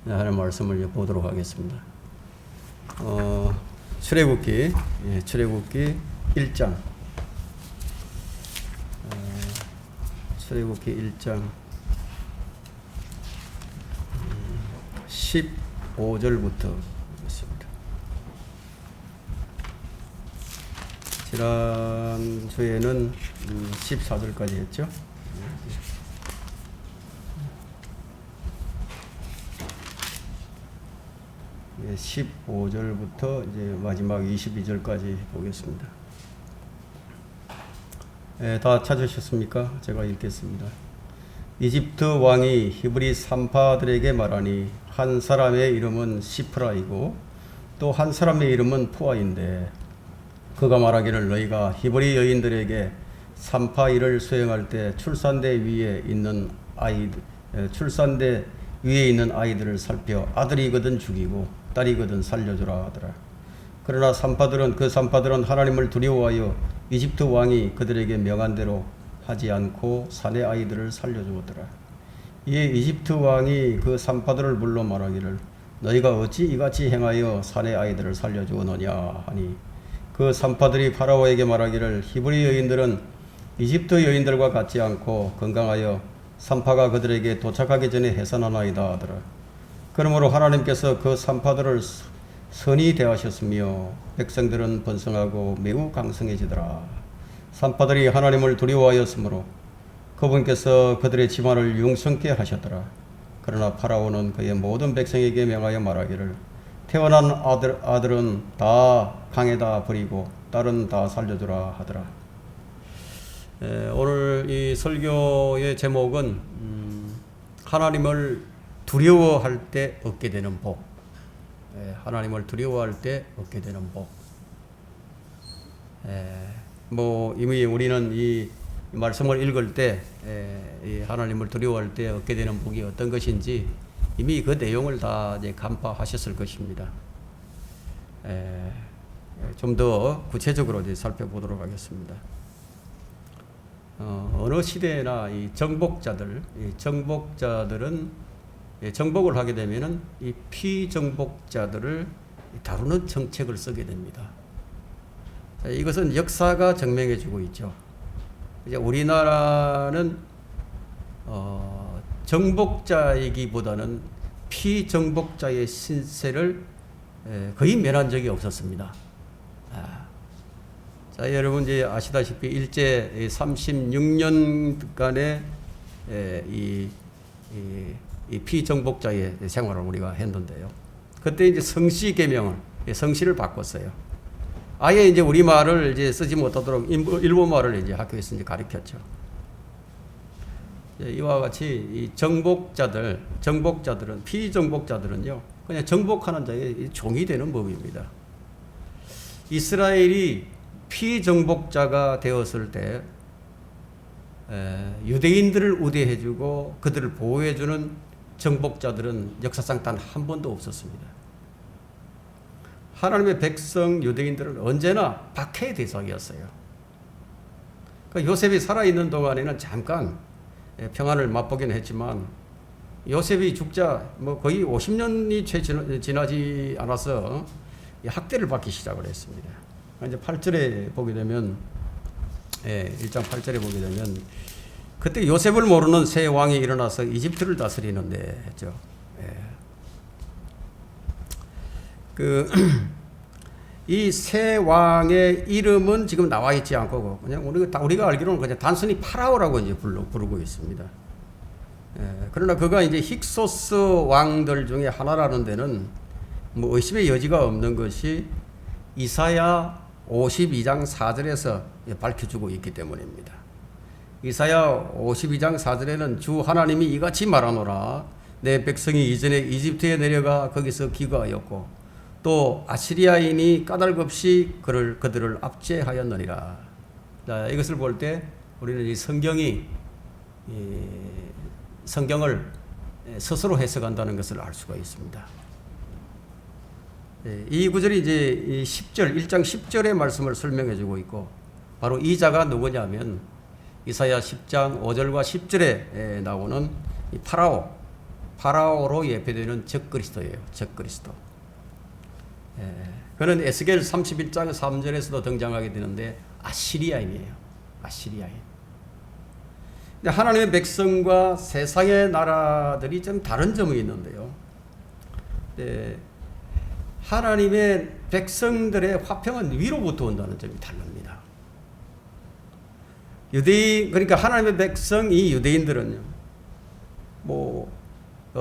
하는 말씀을 보도록 하겠습니다. 출애굽기, 출애굽기 1장, 출애굽기 1장 15절부터 있습니다. 지난 주에는 14절까지 했죠. 15절부터 이제 마지막 22절까지 보겠습니다. 다 찾으셨습니까? 제가 읽겠습니다. 이집트 왕이 히브리 산파들에게 말하니 한 사람의 이름은 시프라이고 또 한 사람의 이름은 푸아인데 그가 말하기를 너희가 히브리 여인들에게 산파 일을 수행할 때 출산대 위에 있는 아이들을 살펴 아들이거든 죽이고 딸이거든 살려주라 하더라. 그러나 그 산파들은 하나님을 두려워하여 이집트 왕이 그들에게 명한 대로 하지 않고 산의 아이들을 살려주었더라. 이에 이집트 왕이 그 산파들을 불러 말하기를 너희가 어찌 이같이 행하여 산의 아이들을 살려주었느냐 하니 그 산파들이 파라오에게 말하기를 히브리 여인들은 이집트 여인들과 같지 않고 건강하여 산파가 그들에게 도착하기 전에 해산하나이다 하더라. 그러므로 하나님께서 그 산파들을 선히 대하셨으며 백성들은 번성하고 매우 강성해지더라. 산파들이 하나님을 두려워하였으므로 그분께서 그들의 집안을 융성케 하셨더라. 그러나 파라오는 그의 모든 백성에게 명하여 말하기를 태어난 아들은 다 강에다 버리고 딸은 다 살려주라 하더라. 오늘 이 설교의 제목은 하나님을 두려워할 때 얻게 되는 복. 하나님을 두려워할 때 얻게 되는 복. 이미 우리는 이 말씀을 읽을 때 이 하나님을 두려워할 때 얻게 되는 복이 어떤 것인지 이미 그 내용을 다 이제 간파하셨을 것입니다. 좀 더 구체적으로 이제 살펴보도록 하겠습니다. 어느 시대나 이 정복자들은 정복을 하게 되면은 이 피정복자들을 다루는 정책을 쓰게 됩니다. 이것은 역사가 증명해주고 있죠. 이제 우리나라는 정복자이기보다는 피정복자의 신세를 거의 면한 적이 없었습니다. 자, 여러분 이제 아시다시피 일제 36년간의 이 피정복자의 생활을 우리가 했는데요. 그때 이제 성시를 바꿨어요. 아예 이제 우리말을 이제 쓰지 못하도록 일본말을 이제 학교에서 이제 가르쳤죠. 이와 같이 이 정복자들은 피정복자들은요, 그냥 정복하는 자의 종이 되는 법입니다. 이스라엘이 피정복자가 되었을 때 유대인들을 우대해주고 그들을 보호해주는 정복자들은 역사상 단 한 번도 없었습니다. 하나님의 백성 유대인들은 언제나 박해의 대상이었어요. 그러니까 요셉이 살아있는 동안에는 잠깐 평안을 맛보긴 했지만 요셉이 죽자 거의 50년이 지나지 않아서 학대를 받기 시작을 했습니다. 이제 8절에 보게 되면 1장 8절에 보게 되면 그때 요셉을 모르는 새 왕이 일어나서 이집트를 다스리는데 했죠. 이 새 왕의 이름은 지금 나와 있지 않고 그냥 우리가 알기로는 그냥 단순히 파라오라고 이제 부르고 있습니다. 그러나 그가 이제 힉소스 왕들 중에 하나라는 데는 의심의 여지가 없는 것이 이사야 52장 4절에서 밝혀주고 있기 때문입니다. 이사야 52장 4절에는 주 하나님이 이같이 말하노라. 내 백성이 이전에 이집트에 내려가 거기서 기거하였고 또 아시리아인이 까닭없이 그들을 압제하였느니라. 자, 이것을 볼 때 우리는 이 성경을 스스로 해석한다는 것을 알 수가 있습니다. 이 구절이 이제 1장 10절의 말씀을 설명해 주고 있고 바로 이 자가 누구냐면 이사야 10장 5절과 10절에 나오는 이 파라오로 예표되는 적그리스도예요. 적그리스도. 그는 에스겔 31장 3절에서도 등장하게 되는데 아시리아인이에요. 아시리아인. 근데 하나님의 백성과 세상의 나라들이 좀 다른 점이 있는데요. 하나님의 백성들의 화평은 위로부터 온다는 점이 다릅니다. 유대인, 그러니까 하나님의 백성, 이 유대인들은요,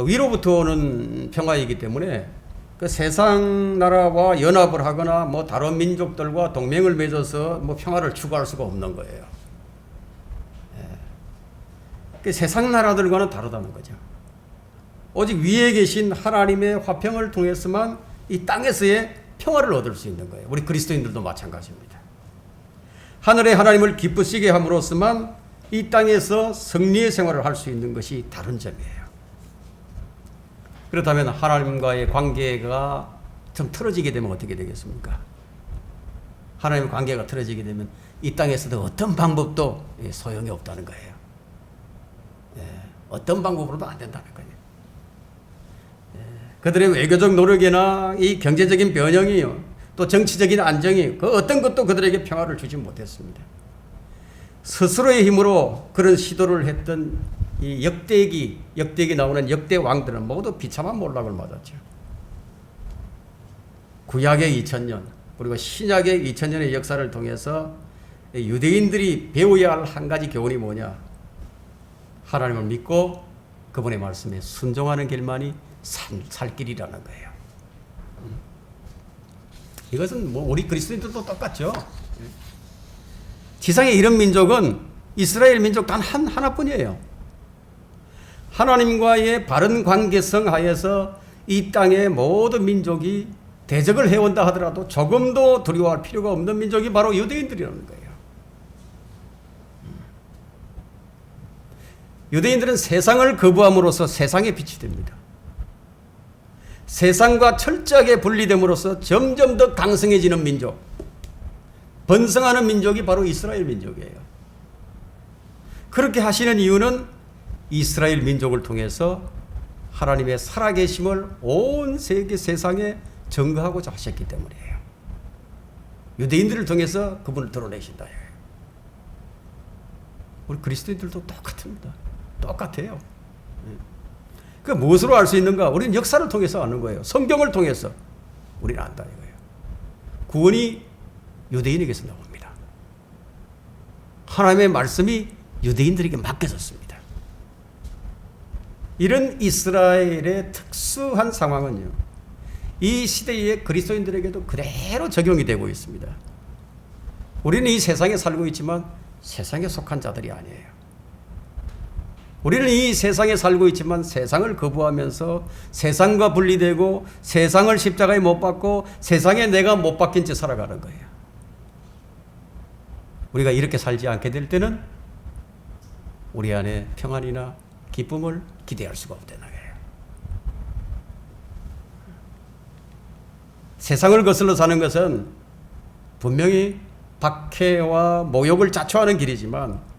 위로부터 오는 평화이기 때문에 그 세상 나라와 연합을 하거나 다른 민족들과 동맹을 맺어서 평화를 추구할 수가 없는 거예요. 그 세상 나라들과는 다르다는 거죠. 오직 위에 계신 하나님의 화평을 통해서만 이 땅에서의 평화를 얻을 수 있는 거예요. 우리 그리스도인들도 마찬가지입니다. 하늘의 하나님을 기쁘시게 함으로써만 이 땅에서 승리의 생활을 할 수 있는 것이 다른 점이에요. 그렇다면 하나님과의 관계가 좀 틀어지게 되면 어떻게 되겠습니까? 하나님의 관계가 틀어지게 되면 이 땅에서도 어떤 방법도 소용이 없다는 거예요. 어떤 방법으로도 안 된다는 거예요. 그들의 외교적 노력이나 이 경제적인 변형이요, 또 정치적인 안정이 그 어떤 것도 그들에게 평화를 주지 못했습니다. 스스로의 힘으로 그런 시도를 했던 이 역대기 나오는 역대 왕들은 모두 비참한 몰락을 맞았죠. 구약의 2000년 그리고 신약의 2000년의 역사를 통해서 유대인들이 배워야 할 한 가지 교훈이 뭐냐? 하나님을 믿고 그분의 말씀에 순종하는 길만이 살 길이라는 거예요. 이것은 우리 그리스도인들도 똑같죠. 지상의 이런 민족은 이스라엘 민족 단 하나뿐이에요. 하나님과의 바른 관계성 하에서 이 땅의 모든 민족이 대적을 해온다 하더라도 조금도 두려워할 필요가 없는 민족이 바로 유대인들이라는 거예요. 유대인들은 세상을 거부함으로써 세상의 빛이 됩니다. 세상과 철저하게 분리됨으로써 점점 더 강성해지는 민족, 번성하는 민족이 바로 이스라엘 민족이에요. 그렇게 하시는 이유는 이스라엘 민족을 통해서 하나님의 살아계심을 온 세계 세상에 증거하고자 하셨기 때문이에요. 유대인들을 통해서 그분을 드러내신다. 우리 그리스도인들도 똑같습니다. 똑같아요. 그 무엇으로 알 수 있는가? 우리는 역사를 통해서 아는 거예요. 성경을 통해서 우리는 안다 이거예요. 구원이 유대인에게서 나옵니다. 하나님의 말씀이 유대인들에게 맡겨졌습니다. 이런 이스라엘의 특수한 상황은요, 이 시대의 그리스도인들에게도 그대로 적용이 되고 있습니다. 우리는 이 세상에 살고 있지만 세상에 속한 자들이 아니에요. 우리는 이 세상에 살고 있지만 세상을 거부하면서 세상과 분리되고 세상을 십자가에 못 박고 세상에 내가 못 박힌 채 살아가는 거예요. 우리가 이렇게 살지 않게 될 때는 우리 안에 평안이나 기쁨을 기대할 수가 없다는 거예요. 세상을 거슬러 사는 것은 분명히 박해와 모욕을 자초하는 길이지만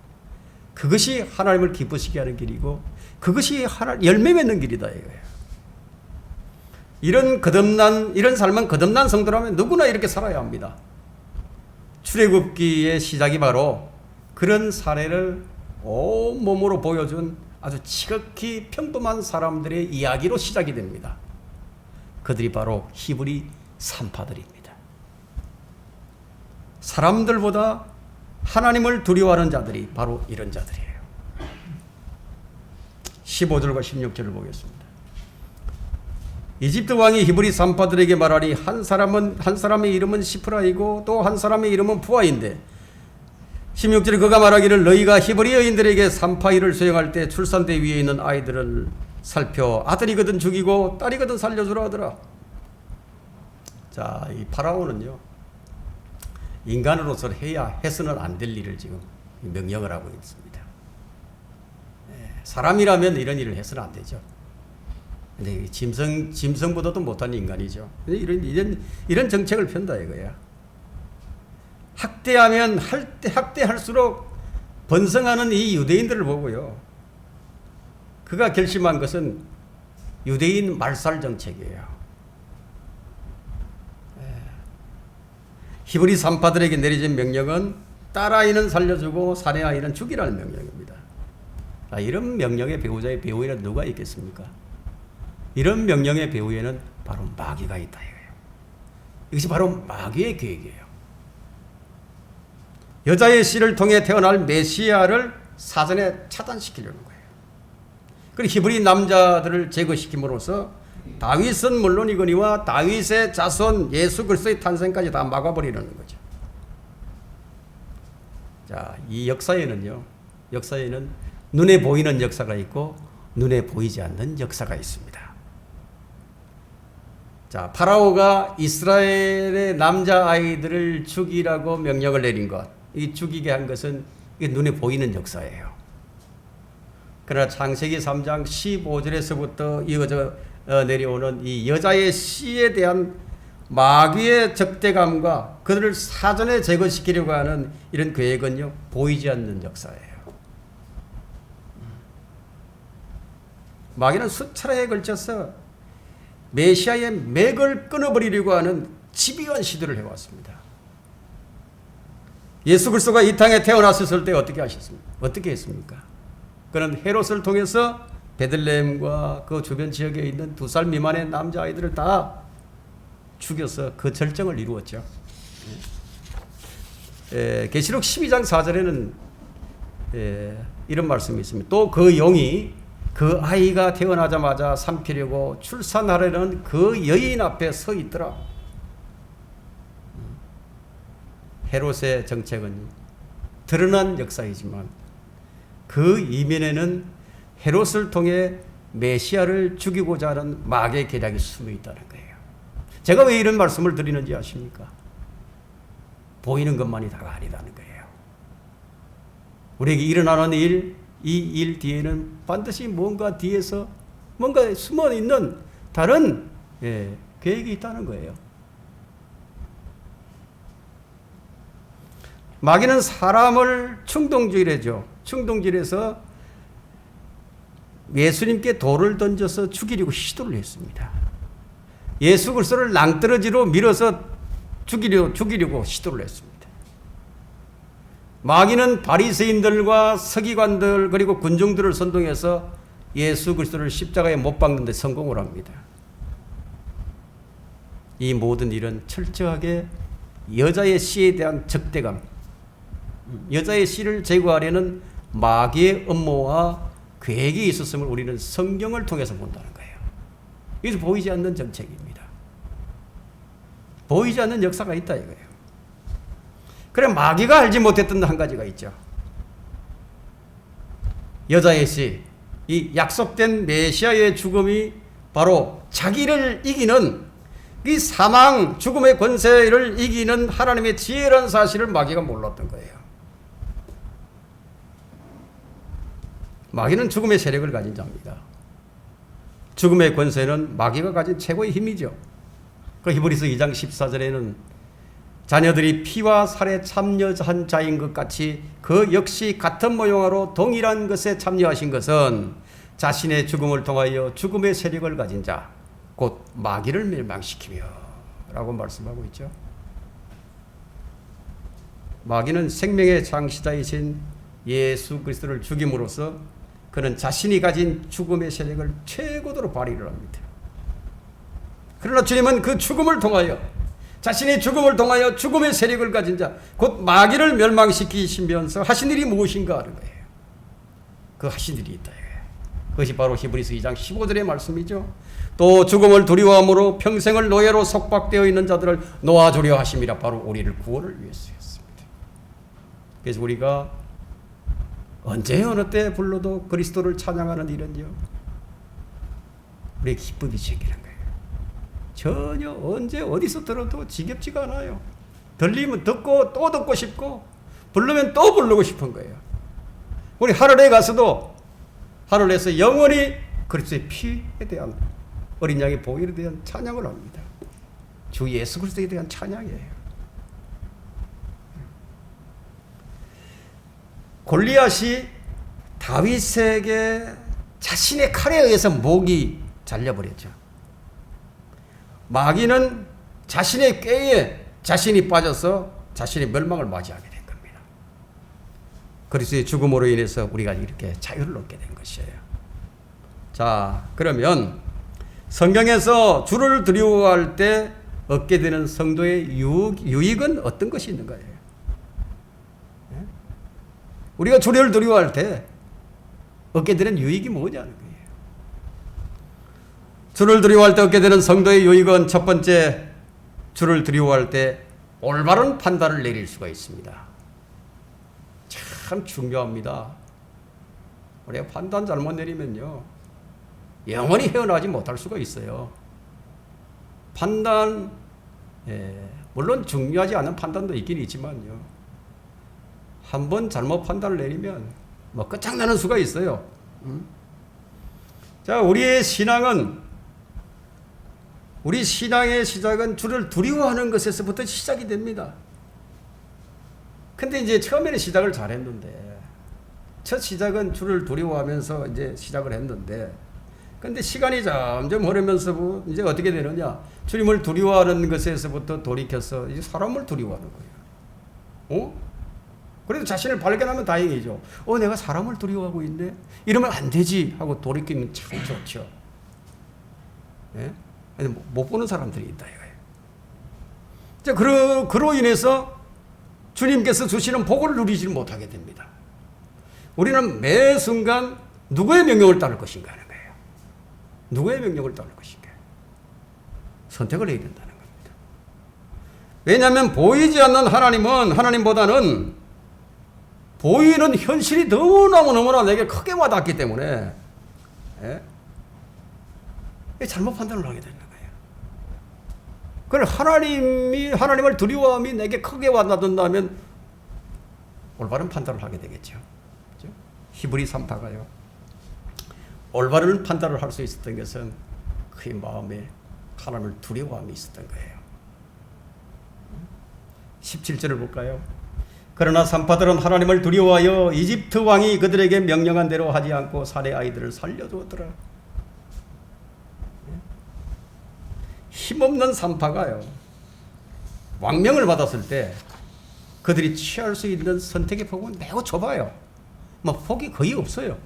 그것이 하나님을 기쁘시게 하는 길이고 그것이 열매 맺는 길이다 이거예요. 이런 삶은 거듭난 성도라면 누구나 이렇게 살아야 합니다. 출애굽기의 시작이 바로 그런 사례를 온몸으로 보여준 아주 지극히 평범한 사람들의 이야기로 시작이 됩니다. 그들이 바로 히브리 산파들입니다. 사람들보다 하나님을 두려워하는 자들이 바로 이런 자들이에요. 15절과 16절을 보겠습니다. 이집트 왕이 히브리 산파들에게 말하니 한 사람의 이름은 시프라이고 또 한 사람의 이름은 푸아인데 16절에 그가 말하기를 너희가 히브리 여인들에게 산파일을 수행할 때 출산대 위에 있는 아이들을 살펴 아들이거든 죽이고 딸이거든 살려주라 하더라. 자, 이 파라오는요, 인간으로서 해서는 안 될 일을 지금 명령을 하고 있습니다. 사람이라면 이런 일을 해서는 안 되죠. 근데 짐승보다도 못한 인간이죠. 이런 정책을 편다 이거야. 학대하면 학대할수록 번성하는 이 유대인들을 보고요, 그가 결심한 것은 유대인 말살 정책이에요. 히브리 산파들에게 내려진 명령은 딸아이는 살려주고 사내아이는 죽이라는 명령입니다. 이런 명령의 배후자의 배후에는 누가 있겠습니까? 이런 명령의 배후에는 바로 마귀가 있다 이거예요. 이것이 바로 마귀의 계획이에요. 여자의 씨를 통해 태어날 메시아를 사전에 차단시키려는 거예요. 그리고 히브리 남자들을 제거시킴으로써 다윗은 물론이거니와 다윗의 자손 예수 그리스도의 탄생까지 다 막아버리려는 거죠. 자, 이 역사에는 눈에 보이는 역사가 있고 눈에 보이지 않는 역사가 있습니다. 자, 파라오가 이스라엘의 남자아이들을 죽이라고 명령을 내린 것, 이 죽이게 한 것은 이게 눈에 보이는 역사예요. 그러나 창세기 3장 15절에서부터 이어져 내려오는 이 여자의 씨에 대한 마귀의 적대감과 그들을 사전에 제거시키려고 하는 이런 계획은요, 보이지 않는 역사예요. 마귀는 수차례에 걸쳐서 메시아의 맥을 끊어버리려고 하는 집요한 시도를 해왔습니다. 예수 그리스도가 이 땅에 태어났을 때 어떻게 하셨습니까? 어떻게 했습니까? 그는 헤롯을 통해서 베들레헴과 그 주변 지역에 있는 2살 미만의 남자아이들을 다 죽여서 그 절정을 이루었죠. 계시록 12장 4절에는 이런 말씀이 있습니다. 또 그 영이 그 아이가 태어나자마자 삼키려고 출산하려는 그 여인 앞에 서 있더라. 헤롯의 정책은 드러난 역사이지만 그 이면에는 헤롯을 통해 메시아를 죽이고자 하는 마귀의 계략이 숨어 있다는 거예요. 제가 왜 이런 말씀을 드리는지 아십니까? 보이는 것만이 다가 아니다는 거예요. 우리에게 일어나는 일, 이 일 뒤에는 반드시 뭔가 뒤에서 뭔가 숨어 있는 다른 계획이 있다는 거예요. 마귀는 사람을 충동질해죠. 충동질해서 예수님께 돌을 던져서 죽이려고 시도를 했습니다. 예수 그리스도를 낭떠러지로 밀어서 죽이려고 시도를 했습니다. 마귀는 바리새인들과 서기관들 그리고 군중들을 선동해서 예수 그리스도를 십자가에 못 박는 데 성공을 합니다. 이 모든 일은 철저하게 여자의 씨에 대한 적대감, 여자의 씨를 제거하려는 마귀의 음모와 계획이 있었음을 우리는 성경을 통해서 본다는 거예요. 이것은 보이지 않는 정책입니다. 보이지 않는 역사가 있다 이거예요. 그래, 마귀가 알지 못했던 한 가지가 있죠. 여자의 씨, 이 약속된 메시아의 죽음이 바로 자기를 이기는 이 사망, 죽음의 권세를 이기는 하나님의 지혜라는 사실을 마귀가 몰랐던 거예요. 마귀는 죽음의 세력을 가진 자입니다. 죽음의 권세는 마귀가 가진 최고의 힘이죠. 그 히브리서 2장 14절에는 자녀들이 피와 살에 참여한 자인 것 같이 그 역시 같은 모형으로 동일한 것에 참여하신 것은 자신의 죽음을 통하여 죽음의 세력을 가진 자, 곧 마귀를 멸망시키며 라고 말씀하고 있죠. 마귀는 생명의 창시자이신 예수 그리스도를 죽임으로써 그는 자신이 가진 죽음의 세력을 최고도로 발휘를 합니다. 그러나 주님은 그 죽음을 통하여 자신의 죽음을 통하여 죽음의 세력을 가진 자, 곧 마귀를 멸망시키시면서 하신 일이 무엇인가 하는 거예요. 그 하신 일이 있다. 그것이 바로 히브리서 2장 15절의 말씀이죠. 또 죽음을 두려워함으로 평생을 노예로 속박되어 있는 자들을 놓아주려 하심이라. 바로 우리를 구원을 위해서였습니다. 그래서 우리가 언제 어느 때 불러도 그리스도를 찬양하는 일은요, 우리의 기쁨이 생기는 거예요. 전혀 언제 어디서 들어도 지겹지가 않아요. 들리면 듣고 또 듣고 싶고 부르면 또 부르고 싶은 거예요. 우리 하늘에 가서도 하늘에서 영원히 그리스도의 피에 대한 어린 양의 보혈에 대한 찬양을 합니다. 주 예수 그리스도에 대한 찬양이에요. 골리앗이 다윗에게 자신의 칼에 의해서 목이 잘려버렸죠. 마귀는 자신의 꾀에 자신이 빠져서 자신의 멸망을 맞이하게 된 겁니다. 그리스도의 죽음으로 인해서 우리가 이렇게 자유를 얻게 된 것이에요. 자, 그러면 성경에서 주를 두려워할 때 얻게 되는 성도의 유익은 어떤 것이 있는 거예요? 우리가 주를 두려워할 때 얻게 되는 유익이 뭐냐는 거예요. 주를 두려워할 때 얻게 되는 성도의 유익은 첫 번째, 주를 두려워할 때 올바른 판단을 내릴 수가 있습니다. 참 중요합니다. 우리가 판단 잘못 내리면요, 영원히 헤어나지 못할 수가 있어요. 판단, 물론 중요하지 않은 판단도 있긴 있지만요, 한번 잘못 판단을 내리면 뭐 끝장나는 수가 있어요. 자, 우리 신앙의 시작은 주를 두려워하는 것에서부터 시작이 됩니다. 근데 이제 처음에는 시작을 잘했는데, 첫 시작은 주를 두려워하면서 이제 시작을 했는데, 근데 시간이 점점 흐르면서 이제 어떻게 되느냐? 주님을 두려워하는 것에서부터 돌이켜서 이제 사람을 두려워하는 거예요. 그래도 자신을 발견하면 다행이죠. 내가 사람을 두려워하고 있네? 이러면 안 되지 하고 돌이키면 참 좋죠. 예? 못 보는 사람들이 있다 이거예요. 자, 그로 인해서 주님께서 주시는 복을 누리지 못하게 됩니다. 우리는 매 순간 누구의 명령을 따를 것인가 하는 거예요. 누구의 명령을 따를 것인가. 선택을 해야 된다는 겁니다. 왜냐하면 보이지 않는 하나님보다는 보이는 현실이 너무너무나 내게 크게 와닿기 때문에 잘못 판단을 하게 되는 거예요. 그걸 하나님을 두려워함이 내게 크게 와닿는다면 올바른 판단을 하게 되겠죠. 그렇죠? 히브리 3파가요. 올바른 판단을 할 수 있었던 것은 그의 마음에 하나님을 두려워함이 있었던 거예요. 17절을 볼까요? 그러나 산파들은 하나님을 두려워하여 이집트 왕이 그들에게 명령한 대로 하지 않고 사내 아이들을 살려주었더라. 힘없는 산파가요, 왕명을 받았을 때 그들이 취할 수 있는 선택의 폭은 매우 좁아요. 폭이 거의 없어요.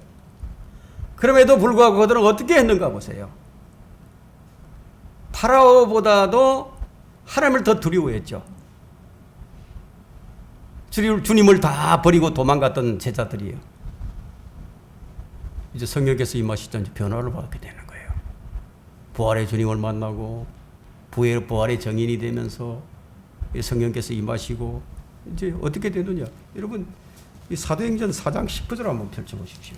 그럼에도 불구하고 그들은 어떻게 했는가 보세요. 파라오보다도 하나님을 더 두려워했죠. 주님을 다 버리고 도망갔던 제자들이에요. 이제 성령께서 임하시던 변화를 받게 되는 거예요. 부활의 주님을 만나고 부활의 정인이 되면서 성령께서 임하시고 이제 어떻게 되느냐. 여러분, 이 사도행전 4장 19절 한번 펼쳐보십시오.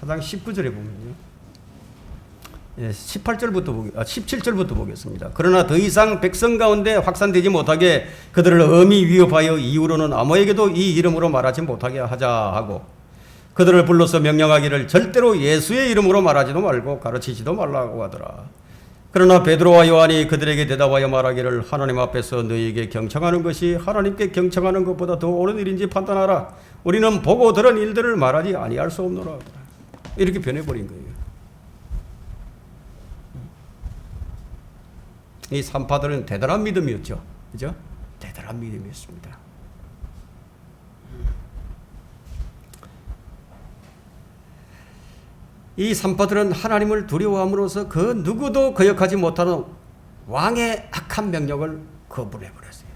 사장 19절에 보면요. 17절부터 보겠습니다. 그러나 더 이상 백성 가운데 확산되지 못하게 그들을 엄히 위협하여 이후로는 아무에게도 이 이름으로 말하지 못하게 하자 하고, 그들을 불러서 명령하기를 절대로 예수의 이름으로 말하지도 말고 가르치지도 말라고 하더라. 그러나 베드로와 요한이 그들에게 대답하여 말하기를 하나님 앞에서 너희에게 경청하는 것이 하나님께 경청하는 것보다 더 옳은 일인지 판단하라. 우리는 보고 들은 일들을 말하지 아니할 수 없노라 하더라. 이렇게 변해버린 거예요. 이 산파들은 대단한 믿음이었죠. 그죠? 대단한 믿음이었습니다. 이 산파들은 하나님을 두려워함으로써 그 누구도 거역하지 못하는 왕의 악한 명령을 거부해버렸어요.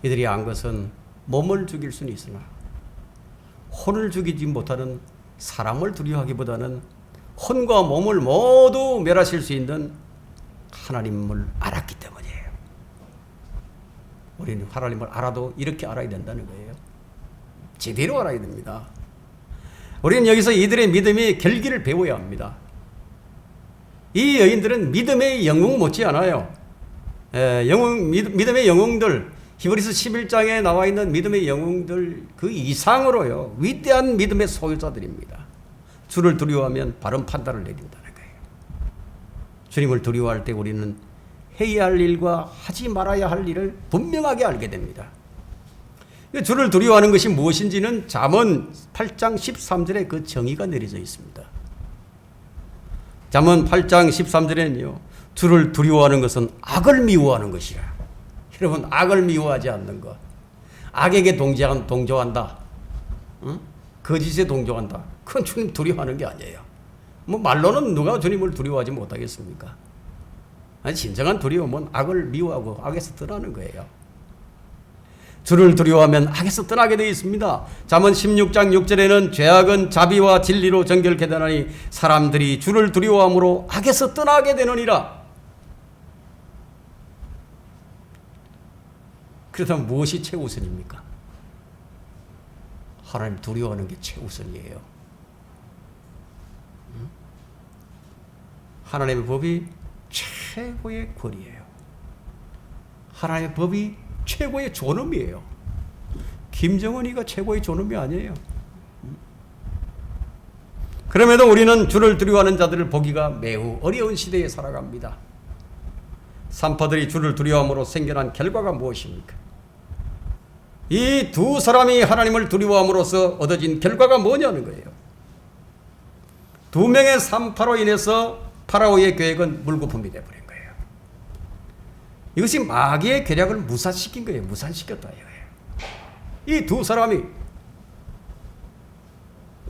이들이 안 것은 몸을 죽일 수는 있으나 혼을 죽이지 못하는 사람을 두려워하기보다는 혼과 몸을 모두 멸하실 수 있는 하나님을 알았기 때문이에요. 우리는 하나님을 알아도 이렇게 알아야 된다는 거예요. 제대로 알아야 됩니다. 우리는 여기서 이들의 믿음이 결기를 배워야 합니다. 이 여인들은 믿음의 영웅 못지않아요. 믿음의 영웅들, 히브리서 11장에 나와 있는 믿음의 영웅들 그 이상으로요, 위대한 믿음의 소유자들입니다. 주를 두려워하면 바른 판단을 내린다는 거예요. 주님을 두려워할 때 우리는 해야 할 일과 하지 말아야 할 일을 분명하게 알게 됩니다. 주를 두려워하는 것이 무엇인지는 잠언 8장 13절에 그 정의가 내려져 있습니다. 잠언 8장 13절에는요. 주를 두려워하는 것은 악을 미워하는 것이라. 여러분, 악을 미워하지 않는 것. 악에게 동조한다. 응? 거짓에 동조한다. 그건 주님 두려워하는 게 아니에요. 뭐 말로는 누가 주님을 두려워하지 못하겠습니까? 아니, 진정한 두려움은 악을 미워하고 악에서 떠나는 거예요. 주를 두려워하면 악에서 떠나게 되어 있습니다. 잠언 16장 6절에는 죄악은 자비와 진리로 정결케 되나니 사람들이 주를 두려워함으로 악에서 떠나게 되느니라. 그렇다면 무엇이 최우선입니까? 하나님 두려워하는 게 최우선이에요. 하나님의 법이 최고의 권위예요. 하나님의 법이 최고의 존엄이에요. 김정은이가 최고의 존엄이 아니에요. 그럼에도 우리는 주를 두려워하는 자들을 보기가 매우 어려운 시대에 살아갑니다. 산파들이 주를 두려워함으로 생겨난 결과가 무엇입니까? 이 두 사람이 하나님을 두려워함으로써 얻어진 결과가 뭐냐는 거예요. 두 명의 산파로 인해서 파라오의 계획은 물거품이 되어버린 거예요. 이것이 마귀의 계략을 무산시킨 거예요. 무산시켰다 이거예요. 이 두 사람이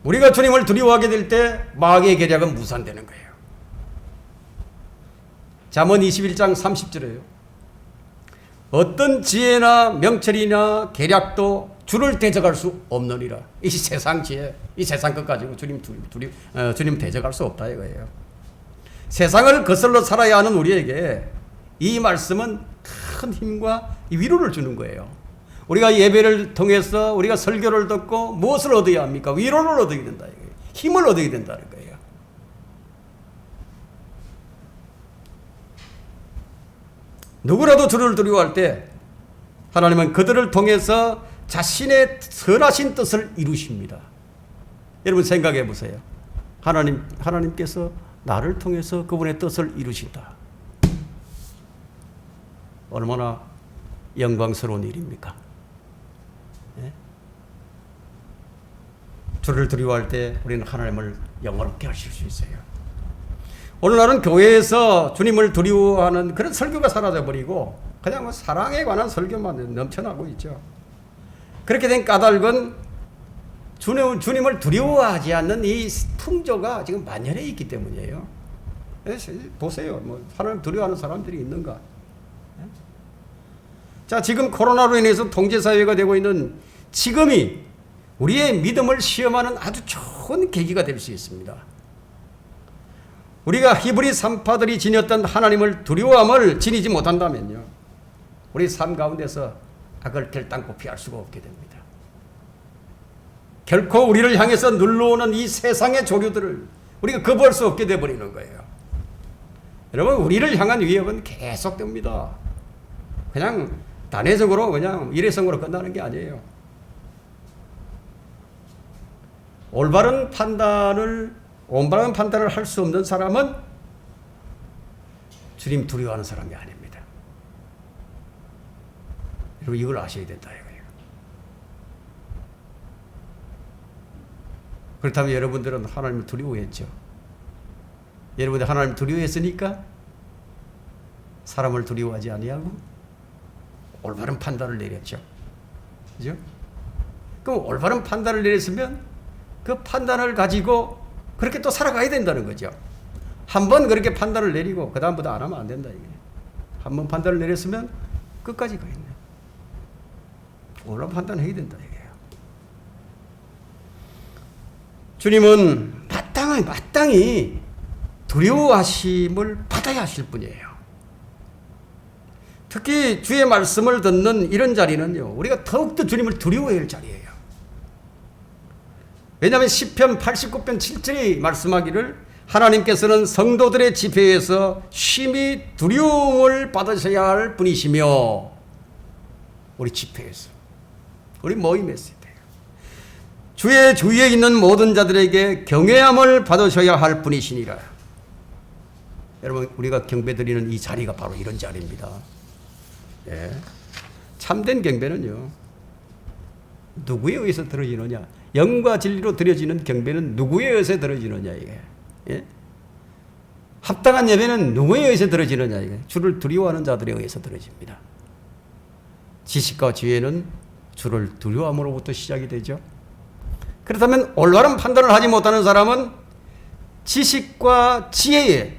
우리가 주님을 두려워하게 될 때 마귀의 계략은 무산되는 거예요. 잠언 21장 30절에요. 어떤 지혜나 명철이나 계략도 주를 대적할 수 없느니라. 이 세상 지혜, 이 세상 것 가지고 주님 대적할 수 없다 이거예요. 세상을 거슬러 살아야 하는 우리에게 이 말씀은 큰 힘과 위로를 주는 거예요. 우리가 예배를 통해서 우리가 설교를 듣고 무엇을 얻어야 합니까? 위로를 얻어야 된다 이거예요. 힘을 얻어야 된다는 거예요. 누구라도 주를 두려워할 때 하나님은 그들을 통해서 자신의 선하신 뜻을 이루십니다. 여러분 생각해 보세요. 하나님께서 나를 통해서 그분의 뜻을 이루신다. 얼마나 영광스러운 일입니까? 네? 주를 두려워할 때 우리는 하나님을 영원롭게 하실 수 있어요. 오늘날은 교회에서 주님을 두려워하는 그런 설교가 사라져버리고 그냥 뭐 사랑에 관한 설교만 넘쳐나고 있죠. 그렇게 된 까닭은 주님을 두려워하지 않는 이 풍조가 지금 만연해 있기 때문이에요. 보세요. 뭐 하나님 두려워하는 사람들이 있는가? 자, 지금 코로나로 인해서 통제사회가 되고 있는 지금이 우리의 믿음을 시험하는 아주 좋은 계기가 될 수 있습니다. 우리가 히브리 산파들이 지녔던 하나님을 두려워함을 지니지 못한다면요, 우리 삶 가운데서 악을 결단코 피할 수가 없게 됩니다. 결코 우리를 향해서 눌러오는 이 세상의 조류들을 우리가 거부할 수 없게 되어버리는 거예요. 여러분, 우리를 향한 위협은 계속됩니다. 그냥 단회적으로 그냥 일회성으로 끝나는 게 아니에요. 올바른 판단을 할 수 없는 사람은 주님 두려워하는 사람이 아닙니다. 여러분, 이걸 아셔야 된다 이거예요. 그렇다면 여러분들은 하나님을 두려워했죠. 여러분들 하나님을 두려워했으니까 사람을 두려워하지 아니하고 올바른 판단을 내렸죠. 그죠? 그럼 올바른 판단을 내렸으면 그 판단을 가지고 그렇게 또 살아가야 된다는 거죠. 한번 그렇게 판단을 내리고 그 다음부터 안 하면 안 된다 이게. 한번 판단을 내렸으면 끝까지 가야 돼. 올바른 판단을 해야 된다 이게요. 주님은 마땅히 두려워하심을 받아야 하실 분이에요. 특히 주의 말씀을 듣는 이런 자리는요, 우리가 더욱더 주님을 두려워해야 할 자리예요. 왜냐하면 시편 89편 7절이 말씀하기를 하나님께서는 성도들의 집회에서 심히 두려움을 받으셔야 할 분이시며, 우리 집회에서, 우리 모임에서 주의 주위에 있는 모든 자들에게 경외함을 받으셔야 할 분이시니라. 여러분, 우리가 경배드리는 이 자리가 바로 이런 자리입니다. 예. 참된 경배는요, 누구에 의해서 드려지느냐? 영과 진리로 드려지는 경배는 누구에 의해서 드려지느냐 이게. 예? 합당한 예배는 누구에 의해서 드려지느냐 이게. 주를 두려워하는 자들에 의해서 드려집니다. 지식과 지혜는 주를 두려워함으로부터 시작이 되죠. 그렇다면 올바른 판단을 하지 못하는 사람은 지식과 지혜에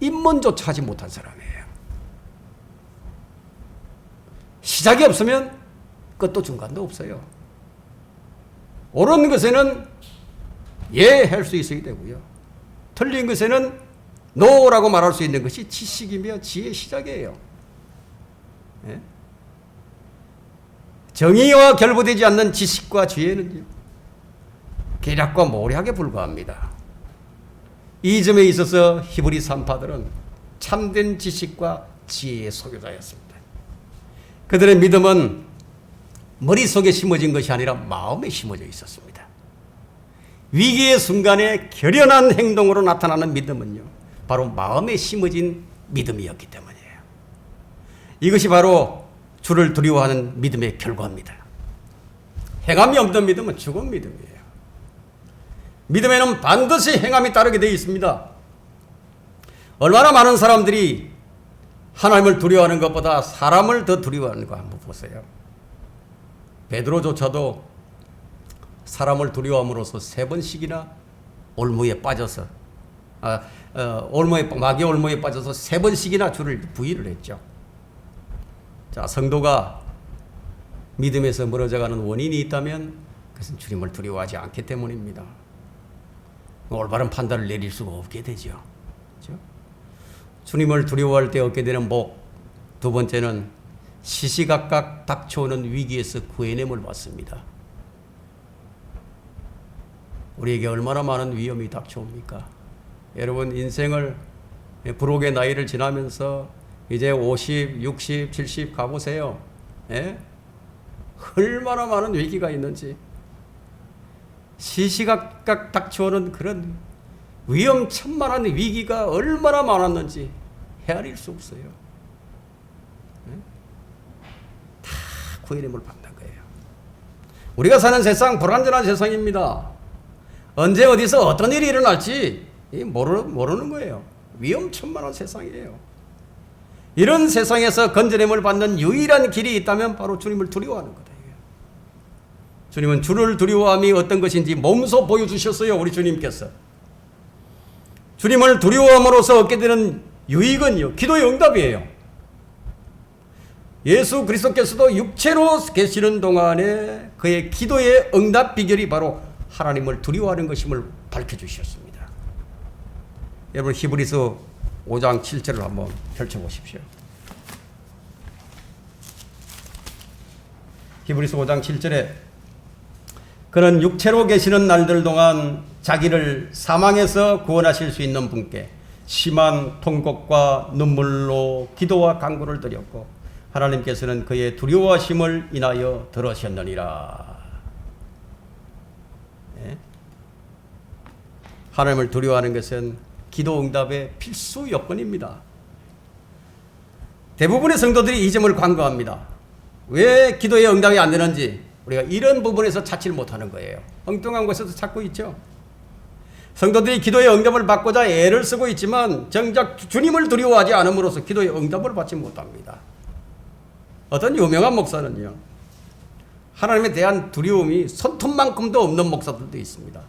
입문조차 하지 못한 사람이에요. 시작이 없으면 끝도 중간도 없어요. 옳은 것에는 예 할 수 있어야 되고요. 틀린 것에는 노라고 말할 수 있는 것이 지식이며 지혜의 시작이에요. 예? 정의와 결부되지 않는 지식과 지혜는요, 계략과 모략에 불과합니다. 이 점에 있어서 히브리 산파들은 참된 지식과 지혜의 소유자였습니다. 그들의 믿음은 머릿속에 심어진 것이 아니라 마음에 심어져 있었습니다. 위기의 순간에 결연한 행동으로 나타나는 믿음은요, 바로 마음에 심어진 믿음이었기 때문이에요. 이것이 바로 주를 두려워하는 믿음의 결과입니다. 행함이 없는 믿음은 죽은 믿음이에요. 믿음에는 반드시 행함이 따르게 되어 있습니다. 얼마나 많은 사람들이 하나님을 두려워하는 것보다 사람을 더 두려워하는 거 한번 보세요. 베드로조차도 사람을 두려워함으로써 3번씩이나 올무에 빠져서 마귀 올무에 빠져서 3번씩이나 주를 부인을 했죠. 자, 성도가 믿음에서 멀어져가는 원인이 있다면 그것은 주님을 두려워하지 않기 때문입니다. 올바른 판단을 내릴 수가 없게 되죠. 그렇죠? 주님을 두려워할 때 얻게 되는 복, 두 번째는 시시각각 닥쳐오는 위기에서 구해냄을 받습니다. 우리에게 얼마나 많은 위험이 닥쳐옵니까? 여러분, 인생을 부록의 나이를 지나면서 이제 50, 60, 70 가보세요. 예? 얼마나 많은 위기가 있는지. 시시각각 닥쳐오는 그런 위험천만한 위기가 얼마나 많았는지 헤아릴 수 없어요. 예? 다 구해냄을 받는 거예요. 우리가 사는 세상 불안전한 세상입니다. 언제 어디서 어떤 일이 일어날지 모르는 거예요. 위험천만한 세상이에요. 이런 세상에서 건져냄을 받는 유일한 길이 있다면 바로 주님을 두려워하는 거다. 주님은 주를 두려워함이 어떤 것인지 몸소 보여주셨어요. 우리 주님께서. 주님을 두려워함으로써 얻게 되는 유익은요, 기도의 응답이에요. 예수 그리스도께서도 육체로 계시는 동안에 그의 기도의 응답 비결이 바로 하나님을 두려워하는 것임을 밝혀주셨습니다. 여러분, 히브리서 5장 7절을 한번 펼쳐보십시오. 히브리서 5장 7절에 그는 육체로 계시는 날들 동안 자기를 사망에서 구원하실 수 있는 분께 심한 통곡과 눈물로 기도와 간구를 드렸고 하나님께서는 그의 두려워하심을 인하여 들으셨느니라. 네? 하나님을 두려워하는 것은 기도 응답의 필수 요건입니다. 대부분의 성도들이 이 점을 간과합니다. 왜 기도의 응답이 안 되는지 우리가 이런 부분에서 찾지를 못하는 거예요. 엉뚱한 곳에서 찾고 있죠. 성도들이 기도의 응답을 받고자 애를 쓰고 있지만 정작 주님을 두려워하지 않음으로써 기도의 응답을 받지 못합니다. 어떤 유명한 목사는요, 하나님에 대한 두려움이 손톱만큼도 없는 목사들도 있습니다.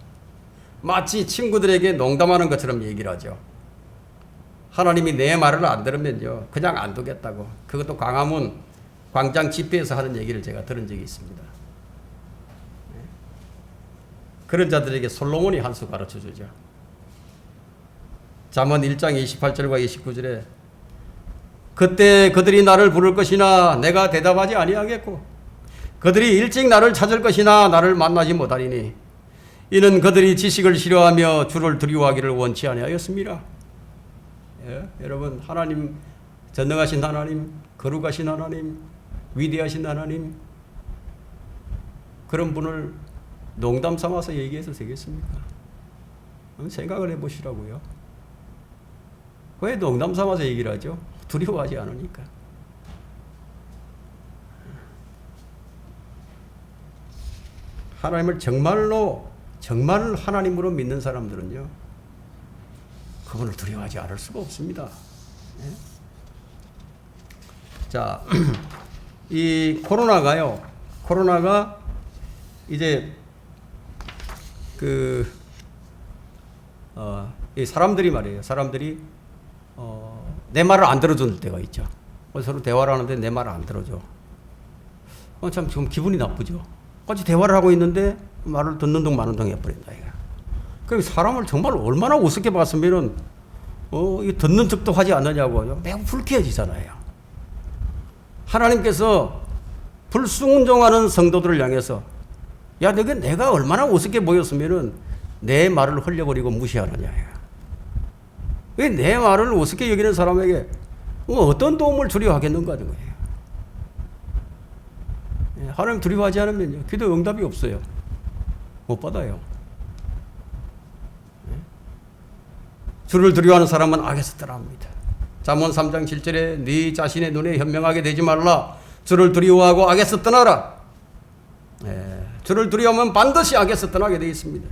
마치 친구들에게 농담하는 것처럼 얘기를 하죠. 하나님이 내 말을 안 들으면요, 그냥 안 두겠다고. 그것도 광화문 광장 집회에서 하는 얘기를 제가 들은 적이 있습니다. 그런 자들에게 솔로몬이 한 수 가르쳐 주죠. 잠언 1장 28절과 29절에 그때 그들이 나를 부를 것이나 내가 대답하지 아니하겠고 그들이 일찍 나를 찾을 것이나 나를 만나지 못하리니 이는 그들이 지식을 싫어하며 주를 두려워하기를 원치 아니하였습니다. 예, 여러분, 하나님, 전능하신 하나님, 거룩하신 하나님, 위대하신 하나님, 그런 분을 농담 삼아서 얘기해서 되겠습니까? 생각을 해보시라고요. 왜 농담 삼아서 얘기를 하죠? 두려워하지 않으니까. 하나님을 정말 하나님으로 믿는 사람들은요, 그분을 두려워하지 않을 수가 없습니다. 예? 자, 이 코로나가 이제 이 사람들이 내 말을 안 들어주는 때가 있죠. 서로 대화를 하는데 내 말을 안 들어줘. 참 좀 기분이 나쁘죠. 같이 대화를 하고 있는데 말을 듣는 둥 마는 둥 해버린다 이거. 그 사람을 정말 얼마나 우습게 봤으면은 이 듣는 척도 하지 않느냐고 매우 불쾌해지잖아요. 하나님께서 불순종하는 성도들을 향해서 야, 내가 얼마나 우습게 보였으면은 내 말을 흘려버리고 무시하느냐. 왜 내 말을 우습게 여기는 사람에게 어떤 도움을 주려 하겠는가 하는 거예요. 하나님 두려워하지 않으면요, 기도 응답이 없어요. 못 받아요. 주를 두려워하는 사람은 악에서 떠납니다. 잠언 3장 7절에 네 자신의 눈에 현명하게 되지 말라. 주를 두려워하고 악에서 떠나라. 주를 두려워하면 반드시 악에서 떠나게 되어 있습니다.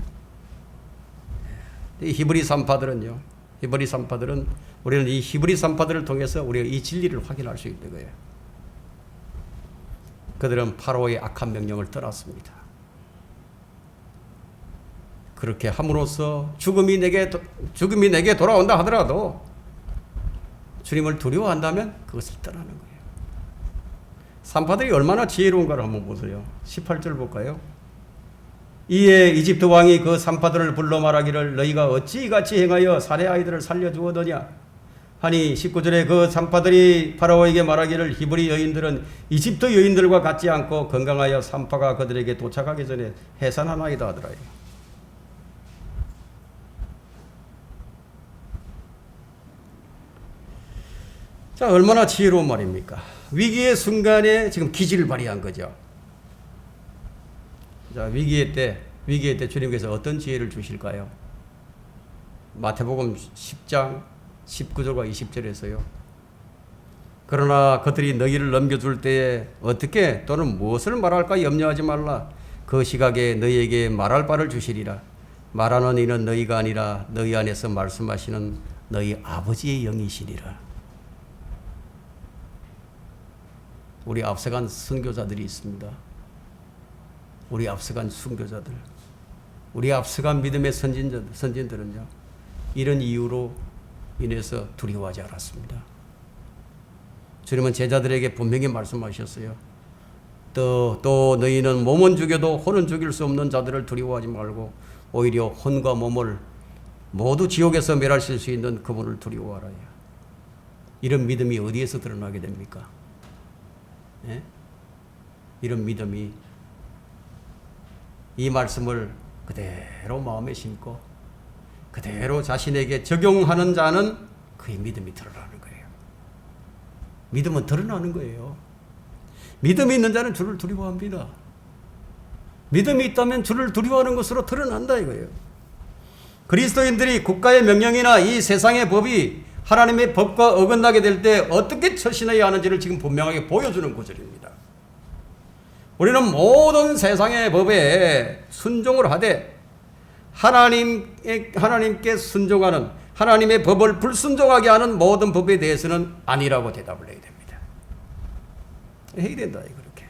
이 히브리 산파들은 우리는 이 히브리 산파들을 통해서 우리가 이 진리를 확인할 수 있는 거예요. 그들은 파로의 악한 명령을 떠났습니다. 그렇게 함으로써 죽음이 내게 돌아온다 하더라도 주님을 두려워한다면 그것을 떠나는 거예요. 산파들이 얼마나 지혜로운가를 한번 보세요. 18절 볼까요? 이에 이집트 왕이 그 산파들을 불러 말하기를 너희가 어찌 이같이 행하여 사내 아이들을 살려주었느냐 하니 19절에 그 산파들이 파라오에게 말하기를 히브리 여인들은 이집트 여인들과 같지 않고 건강하여 산파가 그들에게 도착하기 전에 해산하나이다 하더라. 자, 얼마나 지혜로운 말입니까? 위기의 순간에 지금 기지를 발휘한 거죠. 자, 위기의 때 주님께서 어떤 지혜를 주실까요? 마태복음 10장 19절과 20절에서요. 그러나 그들이 너희를 넘겨줄 때에 어떻게 또는 무엇을 말할까 염려하지 말라. 그 시각에 너희에게 말할 바를 주시리라. 말하는 이는 너희가 아니라 너희 안에서 말씀하시는 너희 아버지의 영이시리라. 우리 앞서간 선교자들이 있습니다. 우리 앞서간 순교자들, 우리 앞서간 믿음의 선진들은요, 이런 이유로 인해서 두려워하지 않았습니다. 주님은 제자들에게 분명히 말씀하셨어요. 또 너희는 몸은 죽여도 혼은 죽일 수 없는 자들을 두려워하지 말고 오히려 혼과 몸을 모두 지옥에서 멸하실 수 있는 그분을 두려워하라. 이런 믿음이 어디에서 드러나게 됩니까? 예? 이런 믿음이 이 말씀을 그대로 마음에 심고 그대로 자신에게 적용하는 자는 그의 믿음이 드러나는 거예요. 믿음은 드러나는 거예요. 믿음이 있는 자는 주를 두려워합니다. 믿음이 있다면 주를 두려워하는 것으로 드러난다 이거예요. 그리스도인들이 국가의 명령이나 이 세상의 법이 하나님의 법과 어긋나게 될 때 어떻게 처신해야 하는지를 지금 분명하게 보여주는 구절입니다. 우리는 모든 세상의 법에 순종을 하되 하나님께 순종하는, 하나님의 법을 불순종하게 하는 모든 법에 대해서는 아니라고 대답을 해야 됩니다. 해야 된다 그렇게.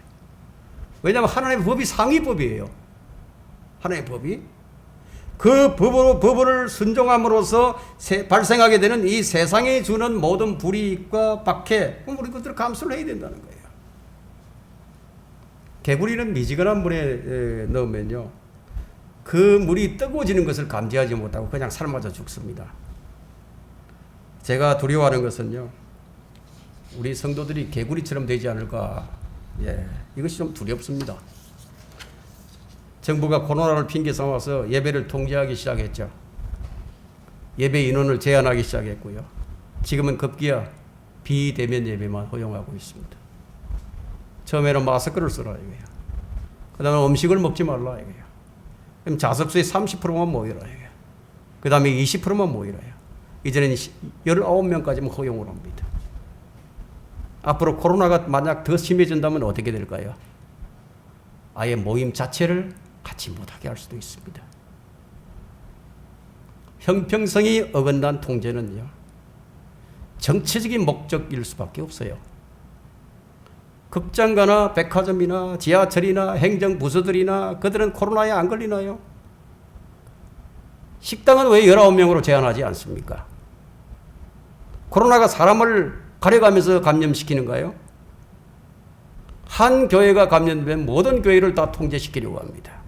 왜냐하면 하나님의 법이 상위법이에요. 하나님의 법이 그 법을 순종함으로써 발생하게 되는 이 세상에 주는 모든 불이익과 박해, 우리 그것들을 감수를 해야 된다는 거예요. 개구리는 미지근한 물에 넣으면요, 그 물이 뜨거워지는 것을 감지하지 못하고 그냥 삶아져 죽습니다. 제가 두려워하는 것은요, 우리 성도들이 개구리처럼 되지 않을까. 이것이 좀 두렵습니다. 정부가 코로나를 핑계 삼아서 예배를 통제하기 시작했죠. 예배 인원을 제한하기 시작했고요. 지금은 급기야 비대면 예배만 허용하고 있습니다. 처음에는 마스크를 쓰라 이거예요. 그 다음에 음식을 먹지 말라 이거예요. 그럼 좌석수의 30%만 모이라 이거예요. 그 다음에 20%만 모이라요. 이제는 19명까지만 허용을 합니다. 앞으로 코로나가 만약 더 심해진다면 어떻게 될까요? 아예 모임 자체를 갖지 못하게 할 수도 있습니다. 형평성이 어긋난 통제는요, 정치적인 목적일 수밖에 없어요. 극장가나 백화점이나 지하철이나 행정부서들이나 그들은 코로나에 안 걸리나요? 식당은 왜 19명으로 제한하지 않습니까? 코로나가 사람을 가려가면서 감염시키는가요? 한 교회가 감염되면 모든 교회를 다 통제시키려고 합니다.